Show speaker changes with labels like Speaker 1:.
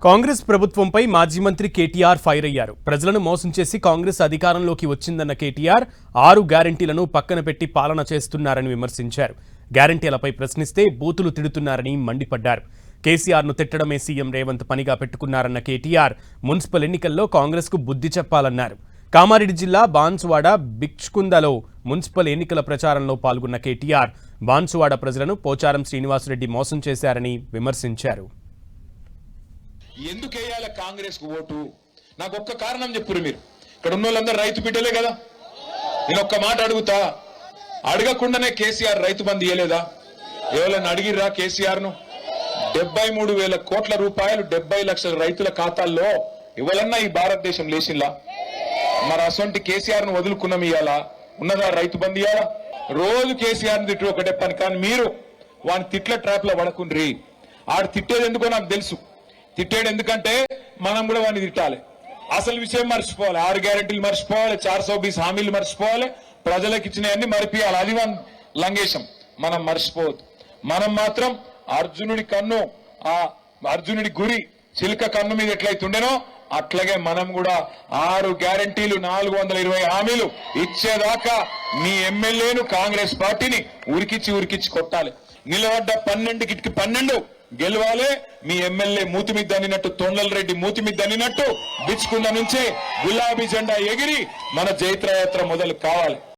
Speaker 1: కాంగ్రెస్ ప్రభుత్వంపై మాజీ మంత్రి కేటీఆర్ ఫైర్ అయ్యారు. ప్రజలను మోసం చేసి కాంగ్రెస్ అధికారంలోకి వచ్చిందన్న కేటీఆర్ 6 గ్యారెంటీలను పక్కన పెట్టి పాలన చేస్తున్నారని విమర్శించారు. గ్యారెంటీలపై ప్రశ్నిస్తే బూతులు తిడుతున్నారని మండిపడ్డారు. కేసీఆర్ను తిట్టడమే సీఎం రేవంత్ పనిగా పెట్టుకున్నారన్న కేటీఆర్ మున్సిపల్ ఎన్నికల్లో కాంగ్రెస్కు బుద్ధి చెప్పాలన్నారు. కామారెడ్డి జిల్లా బాన్సువాడ బిచ్కుందలో మున్సిపల్ ఎన్నికల ప్రచారంలో పాల్గొన్న కేటీఆర్ బాన్సువాడ ప్రజలను పోచారం శ్రీనివాసరెడ్డి మోసం చేశారని విమర్శించారు.
Speaker 2: ఎందుకు వేయాలి కాంగ్రెస్ కు ఓటు? నాకు ఒక్క కారణం చెప్పురు. మీరు ఇక్కడ ఉన్న వాళ్ళందరూ రైతు బిడ్డలే కదా. నేను ఒక్క మాట అడుగుతా, అడగకుండానే కేసీఆర్ రైతు బంధు ఇయ్యలేదా? ఎవరైనా అడిగిర్రా కేసీఆర్ ను? 73,000 కోట్ల రూపాయలు 70 లక్షల రైతుల ఖాతాల్లో ఎవరన్నా ఈ భారతదేశం లేచిల్లా? మరి అసొంటి కేసీఆర్ ను వదులుకున్నాం, ఇయ్యాలా ఉన్నదా రైతు బంధు? ఇయ్యాలా? రోజు కేసీఆర్ తిట్టు ఒకటే పని. కానీ మీరు వాని తిట్ల ట్రాప్ లో పడకుండ్రి. ఆడు తిట్టేది ఎందుకో నాకు తెలుసు. తిట్టాడు ఎందుకంటే మనం కూడా వాడిని తిట్టాలి. అసలు విషయం మర్చిపోవాలి. 6 గ్యారెంటీలు మర్చిపోవాలి, 420 హామీలు మర్చిపోవాలి, ప్రజలకు ఇచ్చినవన్నీ మరిపియాలి. అది లంగేశం. మనం మర్చిపోవద్దు. మనం మాత్రం అర్జునుడి కన్ను, ఆ అర్జునుడి గురి చిలుక కన్ను మీద ఎట్లయితుండేనో అట్లాగే మనం కూడా 6 గ్యారెంటీలు 420 హామీలు ఇచ్చేదాకా మీ ఎమ్మెల్యేను కాంగ్రెస్ పార్టీని ఉరికిచ్చి కొట్టాలి. నిలబడ్డ 12కి 12 గెలవాలి. మీ ఎమ్మెల్యే మూతి మీద అనినట్టు, తొండల రెడ్డి మూతి మీద అనినట్టు బిచ్చుకున్న నుంచే గులాబీ జెండా ఎగిరి మన జైత్రయాత్ర మొదలు కావాలి.